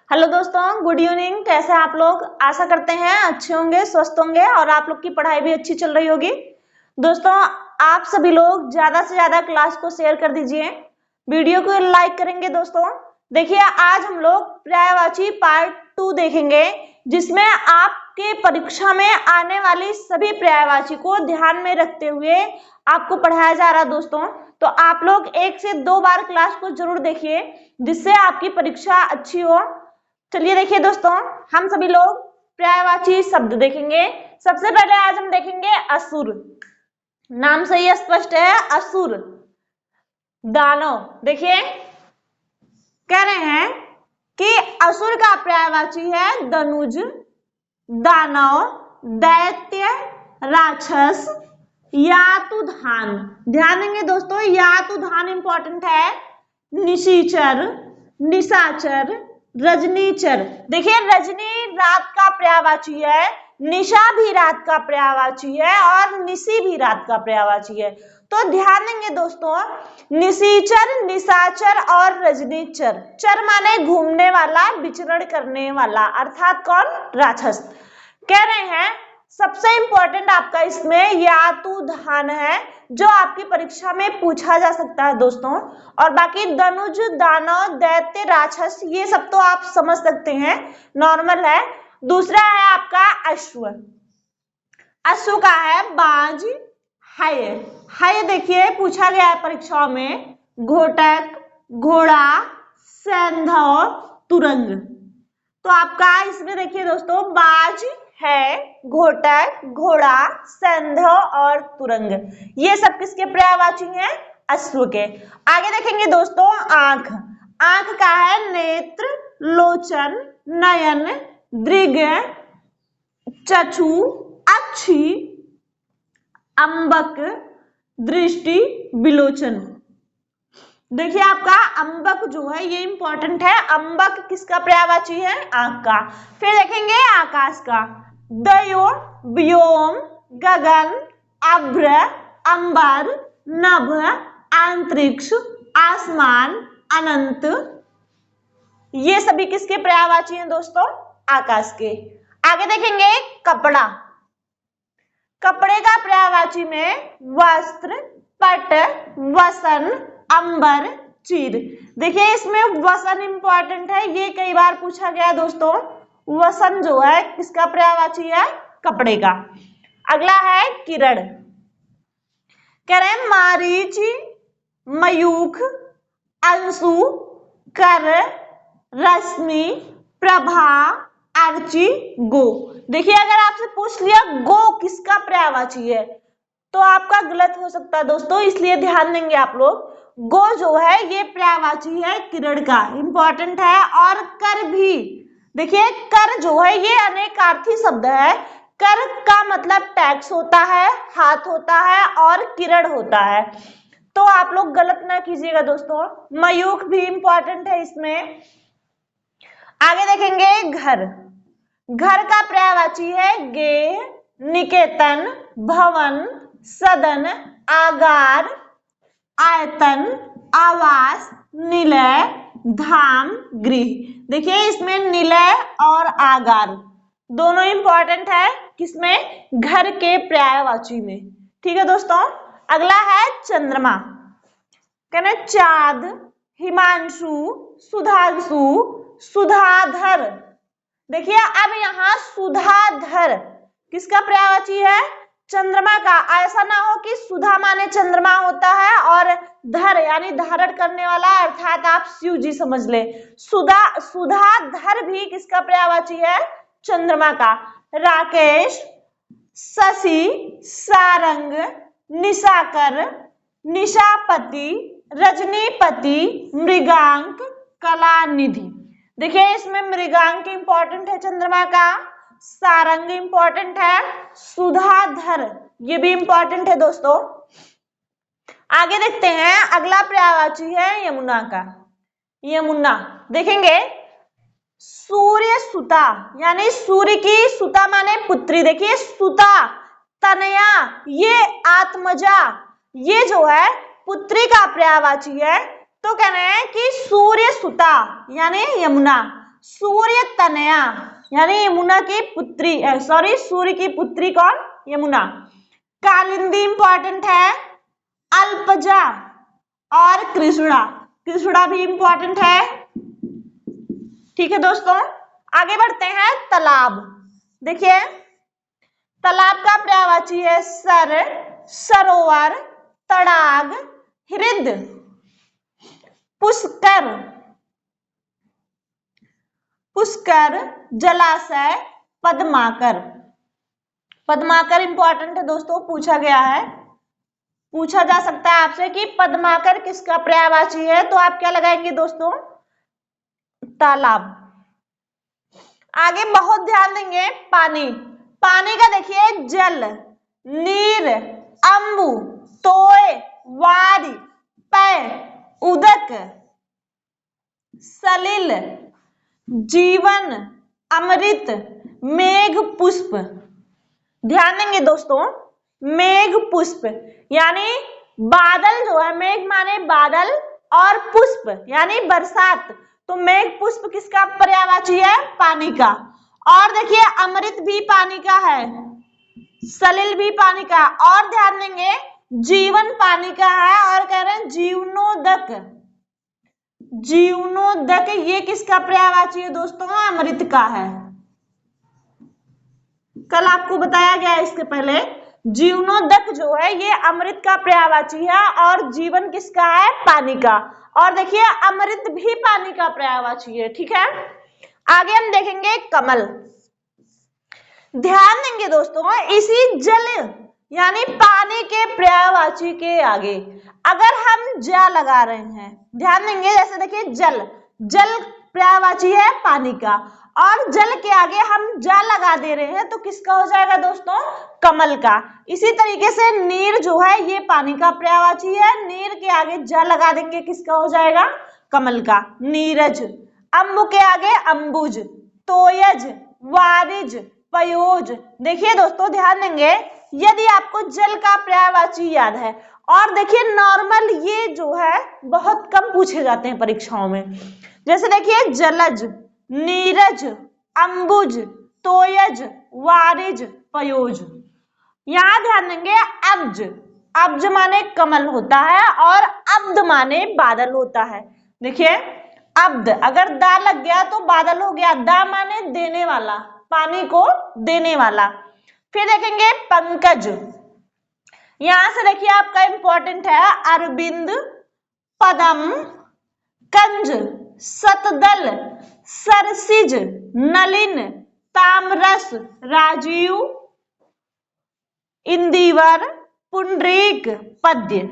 Hello दोस्तों, good evening. कैसे हैं आप लोग? आशा करते हैं अच्छे होंगे, स्वस्थ होंगे और आप लोग की पढ़ाई भी अच्छी चल रही होगी। दोस्तों, आप सभी लोग ज्यादा से ज्यादा क्लास को शेयर कर दीजिए, वीडियो को लाइक करेंगे। दोस्तों देखिए, आज हम लोग पर्यायवाची पार्ट 2 देखेंगे, जिसमें आपके परीक्षा में आने वाली सभी पर्यायवाची को ध्यान में रखते हुए आपको पढ़ाया जा रहा है। दोस्तों तो आप लोग 1 से 2 बार क्लास को जरूर देखिए, जिससे आपकी परीक्षा अच्छी हो। चलिए देखिए दोस्तों, हम सभी लोग पर्यायवाची शब्द देखेंगे। सबसे पहले आज हम देखेंगे असुर। नाम से ही स्पष्ट है, असुर दानव। देखिए कह रहे हैं कि असुर का पर्यायवाची है दनुज, दानव, दैत्य, राक्षस, यातुधान। ध्यान देंगे दोस्तों, यातुधान इंपॉर्टेंट है। निशिचर, निशाचर, रजनीचर। देखिए रजनी रात का पर्यायवाची है, निशा भी रात का पर्यायवाची है और निशी भी रात का पर्यायवाची है। तो ध्यान देंगे दोस्तों, निशिचर, निशाचर और रजनीचर। चर माने घूमने वाला, विचरण करने वाला, अर्थात कौन? राक्षस। कह रहे हैं सबसे इंपॉर्टेंट आपका इसमें यातुधान है, जो आपकी परीक्षा में पूछा जा सकता है दोस्तों। और बाकी दनुज, दानव, दैत्य, राक्षस ये सब तो आप समझ सकते हैं, नॉर्मल है। दूसरा है आपका अश्व। अश्व का है बाज, है देखिए पूछा गया है परीक्षाओं में, घोटक, घोड़ा, सैंधव, तुरंग। तो आपका इसमें देखिए दोस्तों, बाज है, घोटक, घोड़ा, सैंधव और तुरंग, ये सब किसके पर्यायवाची हैं? अश्व के। आगे देखेंगे दोस्तों, आंख। आंख का है नेत्र, लोचन, नयन, दृग, चक्षु, अक्षि, अंबक, दृष्टि, विलोचन। देखिए आपका अंबक जो है ये इंपॉर्टेंट है। अंबक किसका पर्यायवाची है? आंख का। फिर देखेंगे आकाश का, दयो, व्योम, गगन, अभ्र, अंबर, नभ, अंतरिक्ष, आसमान, अनंत, ये सभी किसके पर्यायवाची हैं दोस्तों? आकाश के। आगे देखेंगे कपड़ा। कपड़े का पर्यायवाची में वस्त्र, पट, वसन, अंबर, चीर। देखिए इसमें वसन इंपॉर्टेंट है, ये कई बार पूछा गया दोस्तों। वसन जो है किसका पर्यायवाची है? कपड़े का। अगला है किरण। कह रहे हैं मारीच, मयूख, अंशु, कर, रश्मि, प्रभा, अर्ची, गो। देखिए अगर आपसे पूछ लिया गो किसका पर्यायवाची है, तो आपका गलत हो सकता है दोस्तों, इसलिए ध्यान देंगे आप लोग। गो जो है ये पर्यायवाची है किरण का, इंपॉर्टेंट है। और कर भी, देखिए कर जो है ये अनेकार्थी शब्द है। कर का मतलब टैक्स होता है, हाथ होता है और किरण होता है, तो आप लोग गलत ना कीजिएगा दोस्तों। मयूख भी इंपॉर्टेंट है इसमें। आगे देखेंगे घर। घर का पर्यायवाची है गेह, निकेतन, भवन, सदन, आगार, आयतन, आवास, निलय, धाम, गृह। देखिए इसमें निलय और आगार दोनों इंपॉर्टेंट है, किसमें? घर के पर्यायवाची में। ठीक है दोस्तों। अगला है चंद्रमा। कहना चाँद, हिमांशु, सुधांशु, सुधाधर। देखिए अब यहाँ सुधाधर किसका पर्यायवाची है? चंद्रमा का। ऐसा ना हो कि सुधा माने चंद्रमा होता है और धर यानी धारण करने वाला, अर्थात आप शिव जी समझ ले। सुधाधर भी किसका पर्यायवाची है? चंद्रमा का। राकेश, शशि, सारंग, निशाकर, निशापति, रजनीपति, मृगांक, कलानिधि। देखिए इसमें मृगांक इंपॉर्टेंट है चंद्रमा का, सारंग इंपॉर्टेंट है, सुधाधर ये भी इंपॉर्टेंट है दोस्तों। आगे देखते हैं, अगला पर्यायवाची है यमुना का। यमुना देखेंगे सूर्य सुता, यानी सूर्य की सुता माने पुत्री। देखिए सुता, तनया, ये आत्मजा, ये जो है पुत्री का पर्यायवाची है। तो कहना है कि सूर्य सुता यानी यमुना। सूर्य तनया यानी यमुना की पुत्री, सूर्य की पुत्री कौन? यमुना। कालिंदी इंपॉर्टेंट है, अल्पजा और कृष्णा, कृष्णा भी इंपॉर्टेंट है। ठीक है दोस्तों, आगे बढ़ते हैं। तालाब, देखिए तालाब का पर्यायवाची है सर, सरोवर, तड़ाग, हृद, पुष्कर, पुष्कर, जलाशय, पद्माकर। पद्माकर इंपॉर्टेंट है दोस्तों, पूछा गया है, पूछा जा सकता है आपसे कि पद्माकर किसका पर्यायवाची है, तो आप क्या लगाएंगे दोस्तों? तालाब। आगे बहुत ध्यान देंगे, पानी, पानी का देखिए जल, नीर, अम्बु, तोय, वारी, पय, उदक, सलिल, जीवन, अमृत, मेघ, पुष्प। ध्यान देंगे दोस्तों, मेघ पुष्प यानी बादल जो है, मेघ माने बादल और पुष्प यानी बरसात, तो मेघ पुष्प किसका पर्यायवाची है? पानी का। और देखिए अमृत भी पानी का है, सलिल भी पानी का, और ध्यान देंगे जीवन पानी का है, और कह रहे हैं जीवनोदक, जीवनोदक ये किसका पर्यायवाची है दोस्तों? अमृत का है। कल आपको बताया गया है इसके पहले, जीवनोदक जो है ये अमृत का पर्यायवाची है, और जीवन किसका है? पानी का। और देखिए अमृत भी पानी का पर्यायवाची है। ठीक है, आगे हम देखेंगे कमल। ध्यान देंगे दोस्तों, इसी जल यानी पानी के पर्यायवाची के आगे अगर हम जा लगा रहे हैं, ध्यान देंगे, जैसे देखिए जल, जल पर्यायवाची है पानी का, और जल के आगे हम जा लगा दे रहे हैं तो किसका हो जाएगा दोस्तों? कमल का। इसी तरीके से नीर जो है ये पानी का पर्यायवाची है, नीर के आगे जा लगा देंगे, किसका हो जाएगा? कमल का। नीरज, अम्बु के आगे अंबुज, तोयज, वारिज, पयोज। देखिए दोस्तों ध्यान देंगे, यदि आपको जल का पर्यायवाची याद है, और देखिए नॉर्मल ये जो है बहुत कम पूछे जाते हैं परीक्षाओं में, जैसे देखिए जलज, नीरज, अंबुज, तोयज, वारिज, पयोज। यहां ध्यान देंगे अब्ज, अब्ज माने कमल होता है, और अब्द माने बादल होता है। देखिए अब्द अगर दा लग गया तो बादल हो गया, दा माने देने वाला, पानी को देने वाला। फिर देखेंगे पंकज, यहां से देखिए आपका इंपॉर्टेंट है अरविंद, पदम, कंज, सतदल, सरसिज, नलिन, तामरस, राजीव, इंदिवर, पुंडरीक, पद्य।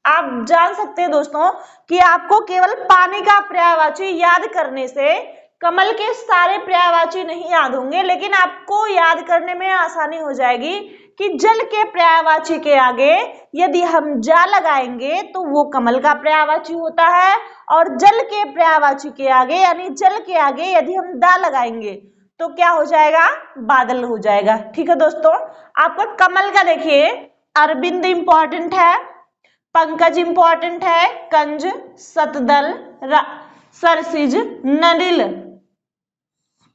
आप जान सकते हैं दोस्तों कि आपको केवल पानी का पर्यायवाची याद करने से कमल के सारे पर्यायवाची नहीं याद होंगे, लेकिन आपको याद करने में आसानी हो जाएगी कि जल के पर्यायवाची के आगे यदि हम जा लगाएंगे तो वो कमल का पर्यायवाची होता है, और जल के पर्यायवाची के आगे यानी जल के आगे यदि हम दा लगाएंगे तो क्या हो जाएगा? बादल हो जाएगा। ठीक है दोस्तों, आपका कमल का देखिए अरविंद इंपॉर्टेंट है, पंकज इंपॉर्टेंट है, कंज, सतदल, सरसिज, नलिल,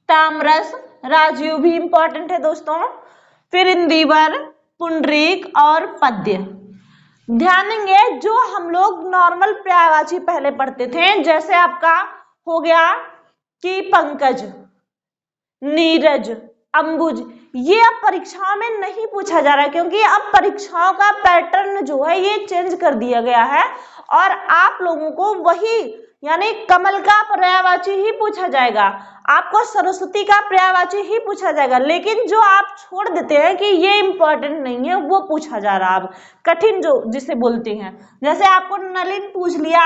तामरस, राजीव भी इंपॉर्टेंट है दोस्तों, फिर इंदिवर, पुंडरीक और पद्य। ध्यान देंगे जो हम लोग नॉर्मल पर्यायवाची पहले पढ़ते थे, जैसे आपका हो गया कि पंकज, नीरज, अंबुज, ये अब परीक्षाओं में नहीं पूछा जा रहा है, क्योंकि अब परीक्षाओं का पैटर्न जो है ये चेंज कर दिया गया है, और आप लोगों को वही यानी कमल का पर्यायवाची ही पूछा जाएगा, आपको सरस्वती का पर्यायवाची ही पूछा जाएगा, लेकिन जो आप छोड़ देते हैं कि ये इंपॉर्टेंट नहीं है वो पूछा जा रहा है अब कठिन जो जिसे बोलते हैं, जैसे आपको नलिन पूछ लिया,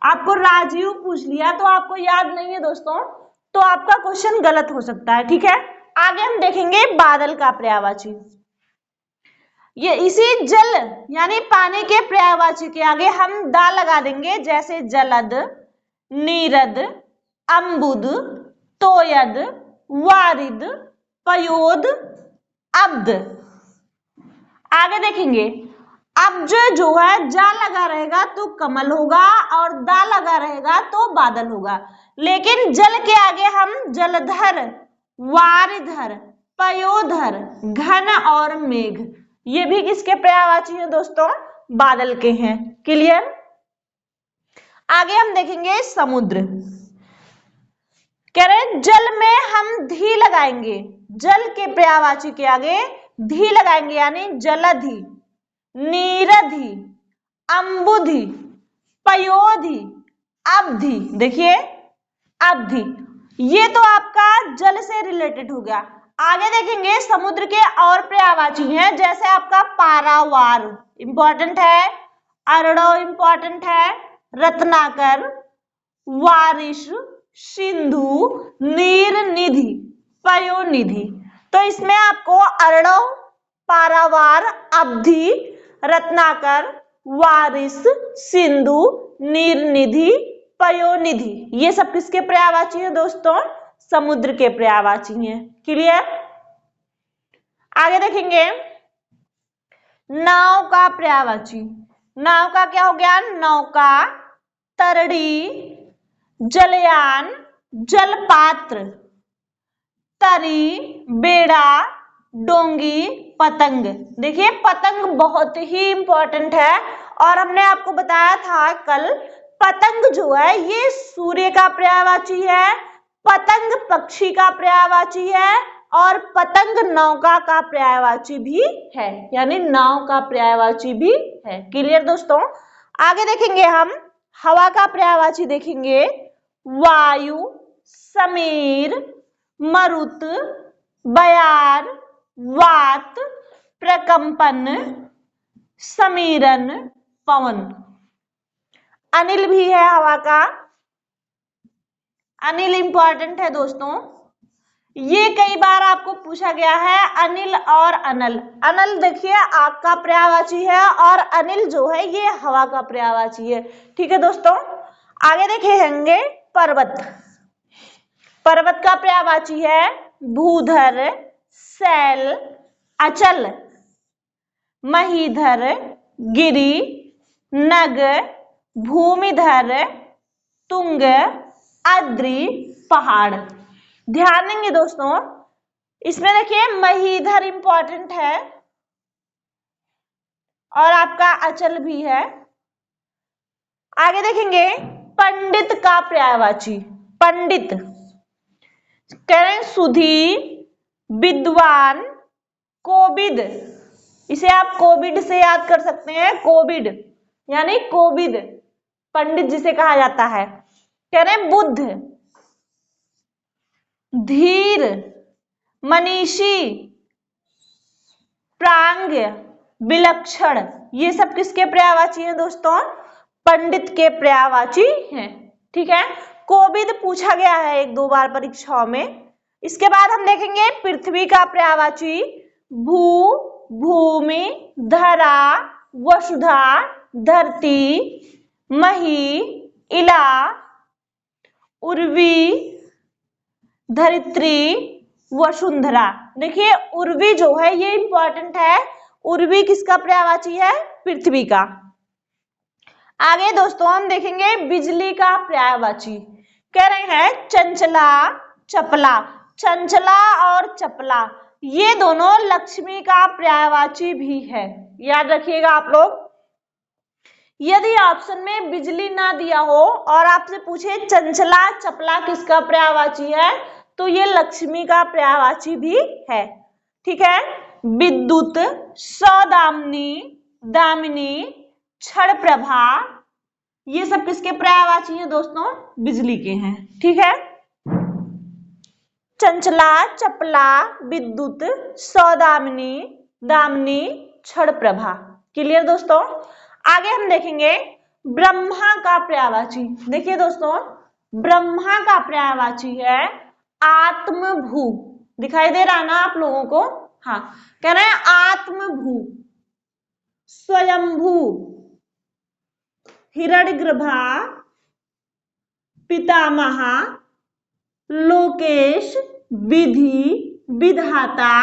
आपको राजीव पूछ लिया, तो आपको याद नहीं है दोस्तों, तो आपका क्वेश्चन गलत हो सकता है। ठीक है, आगे हम देखेंगे बादल का पर्यायवाची। ये इसी जल यानी पानी के पर्यायवाची के आगे हम दा लगा देंगे, जैसे जलद, नीरद, अम्बुद, तोयद, वारिद, पयोद, अब्द। आगे देखेंगे अब जो है जा लगा रहेगा तो कमल होगा और दा लगा रहेगा तो बादल होगा। लेकिन जल के आगे हम जलधर, वारिधर, पयोधर, घन और मेघ, ये भी किसके पर्यायवाची हैं दोस्तों? बादल के हैं। क्लियर? आगे हम देखेंगे समुद्र। कह रहे जल में हम धी लगाएंगे, जल के पर्यायवाची के आगे धी लगाएंगे, यानी जलधि, नीरधि, अम्बुधि, पयोधि, अवधि। देखिए अवधि, ये तो आपका जल से रिलेटेड हो गया। आगे देखेंगे समुद्र के और पर्यायवाची हैं, जैसे आपका पारावार इंपॉर्टेंट है, अरड़ो इंपॉर्टेंट है, रत्नाकर, वारिश, सिंधु, नीरनिधि, पयोनिधि। तो इसमें आपको अरड़ो, पारावार, अवधि, रत्नाकर, वारिस, सिंधु, नीरनिधि, पयोनिधि, ये सब किसके पर्यायवाची हैं दोस्तों? समुद्र के पर्यायवाची हैं। क्लियर? आगे देखेंगे नाव का पर्यायवाची। नाव का क्या हो गया? नौका, तरड़ी, जलयान, जलपात्र, तरी, बेड़ा, डोंगी, पतंग। देखिए पतंग बहुत ही इंपॉर्टेंट है और हमने आपको बताया था कल, पतंग जो है ये सूर्य का पर्यायवाची है, पतंग पक्षी का पर्यायवाची है और पतंग नौका का पर्यायवाची भी है, यानी नाव का पर्यायवाची भी है। क्लियर दोस्तों? आगे देखेंगे हम हवा का पर्यायवाची देखेंगे, वायु, समीर, मरुत, बयार, वात, प्रकंपन, समीरन, पवन। अनिल भी है हवा का, अनिल इंपॉर्टेंट है दोस्तों, ये कई बार आपको पूछा गया है। अनिल और अनल, अनल देखिए आग का पर्यायवाची है और अनिल जो है ये हवा का पर्यायवाची है। ठीक है दोस्तों? आगे देखेंगे पर्वत। पर्वत का पर्यायवाची है भूधर, शैल, अचल, महीधर, गिरि, नग, भूमिधर, तुंग, अद्रि, पहाड़। ध्यान देंगे दोस्तों, इसमें देखिए महीधर इंपॉर्टेंट है और आपका अचल भी है। आगे देखेंगे पंडित का पर्यायवाची। पंडित कह रहे हैं सुधी, विद्वान, कोविद, इसे आप कोविड से याद कर सकते हैं, कोविड यानी कोविद, पंडित जिसे कहा जाता है। कह रहे हैं बुद्ध, धीर, मनीषी, प्राज्ञ, विलक्षण, ये सब किसके पर्यायवाची हैं दोस्तों? पंडित के पर्यायवाची हैं। ठीक है? कोविद पूछा गया है एक दो बार परीक्षाओं में। इसके बाद हम देखेंगे पृथ्वी का पर्यायवाची, भू, भूमि, धरा, वसुधा, धरती, मही, इला, उर्वी, धरित्री, वसुंधरा। देखिए उर्वी जो है ये इंपॉर्टेंट है, उर्वी किसका पर्यायवाची है? पृथ्वी का। आगे दोस्तों हम देखेंगे बिजली का पर्यायवाची। कह रहे हैं चंचला, चपला। चंचला और चपला ये दोनों लक्ष्मी का पर्यायवाची भी है, याद रखिएगा आप लोग। यदि ऑप्शन में बिजली ना दिया हो और आपसे पूछे चंचला चपला किसका पर्यायवाची है, तो ये लक्ष्मी का पर्यायवाची भी है। ठीक है? विद्युत, सौदामिनी, दामिनी, क्षण प्रभा, ये सब किसके पर्यायवाची हैं दोस्तों? बिजली के हैं। ठीक है? चंचला, चपला, विद्युत, सौदामिनी, दामिनी, क्षण प्रभा। क्लियर दोस्तों? आगे हम देखेंगे ब्रह्मा का पर्यायवाची। देखिए दोस्तों ब्रह्मा का पर्यायवाची है आत्मभू। दिखाई दे रहा है ना आप लोगों को? हाँ, कह रहे हैं आत्मभू, स्वयंभू, हिरण्यगर्भा, पितामहा, लोकेश, विधि, विधाता,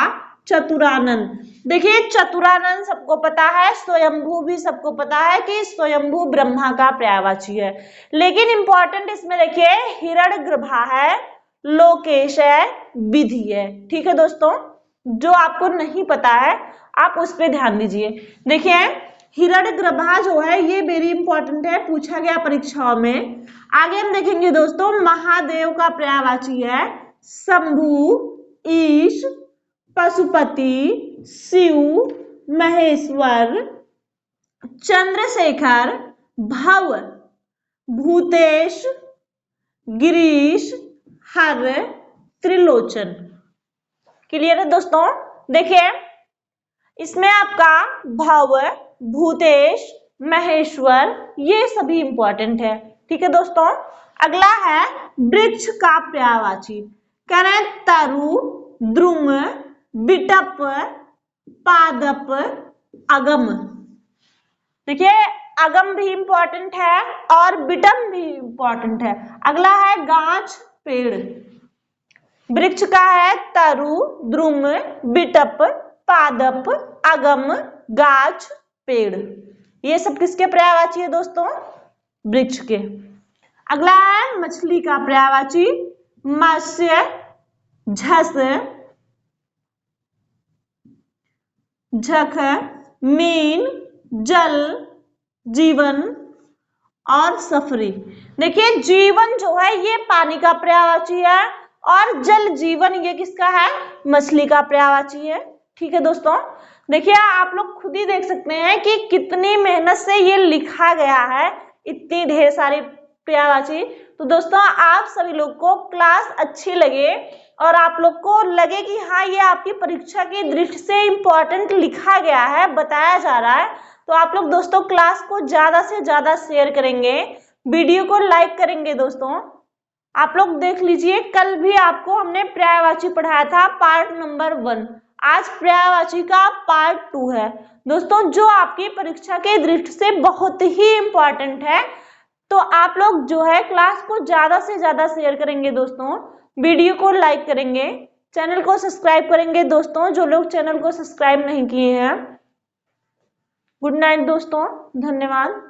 चतुरानन। देखिए चतुरानन सबको पता है, स्वयंभू भी सबको पता है कि स्वयंभू ब्रह्मा का पर्यायवाची है। लेकिन इंपॉर्टेंट इसमें देखिए हिरण्यगर्भा है, लोकेश है, विधि है। ठीक है दोस्तों, जो आपको नहीं पता है आप उस पर ध्यान दीजिए। देखिए हिरण्यगर्भा जो है ये वेरी इंपॉर्टेंट है, पूछा गया परीक्षाओं में। आगे हम देखेंगे दोस्तों महादेव का पर्यायवाची है शंभु, ईश, पशुपति, शिव, महेश्वर, चंद्रशेखर, भव, भूतेश, गिरीश, हर, त्रिलोचन। क्लियर है दोस्तों। देखिए इसमें आपका भव, भूतेश, महेश्वर ये सभी इंपॉर्टेंट है। ठीक है दोस्तों। अगला है वृक्ष का पर्यायवाची, कह रहे हैं तरु, द्रुम, बिटप, पादप, अगम। देखिए अगम भी इंपॉर्टेंट है और बिटम भी इंपॉर्टेंट है। अगला है गाछ, पेड़। वृक्ष का है तरु, द्रुम, बिटप, पादप, अगम, गाछ, पेड़। ये सब किसके पर्यायवाची है दोस्तों? वृक्ष के। अगला है मछली का पर्यायवाची, मत्स्य, झस, झख, मीन, जल, जीवन और सफरी। देखिए जीवन जो है ये पानी का पर्यायवाची है और जल जीवन ये किसका है? मछली का पर्यायवाची है। ठीक है दोस्तों। देखिए आप लोग खुद ही देख सकते हैं कि कितनी मेहनत से ये लिखा गया है, इतनी ढेर सारी पर्यायवाची। तो दोस्तों आप सभी लोग को क्लास अच्छी लगे और आप लोग को लगे कि हाँ ये आपकी परीक्षा की दृष्टि से इम्पोर्टेंट लिखा गया है, बताया जा रहा है, तो आप लोग दोस्तों क्लास को ज्यादा से ज्यादा शेयर करेंगे, वीडियो को लाइक करेंगे। दोस्तों आप लोग देख लीजिए, कल भी आपको हमने पर्यायवाची पढ़ाया था पार्ट नंबर 1, आज पर्यायवाची का पार्ट 2 है दोस्तों, जो आपकी परीक्षा के दृष्टि से बहुत ही इम्पोर्टेंट है। तो आप लोग जो है क्लास को ज्यादा से ज्यादा शेयर करेंगे दोस्तों, वीडियो को लाइक करेंगे, चैनल को सब्सक्राइब करेंगे दोस्तों, जो लोग चैनल को सब्सक्राइब नहीं किए हैं। गुड नाइट दोस्तों, धन्यवाद।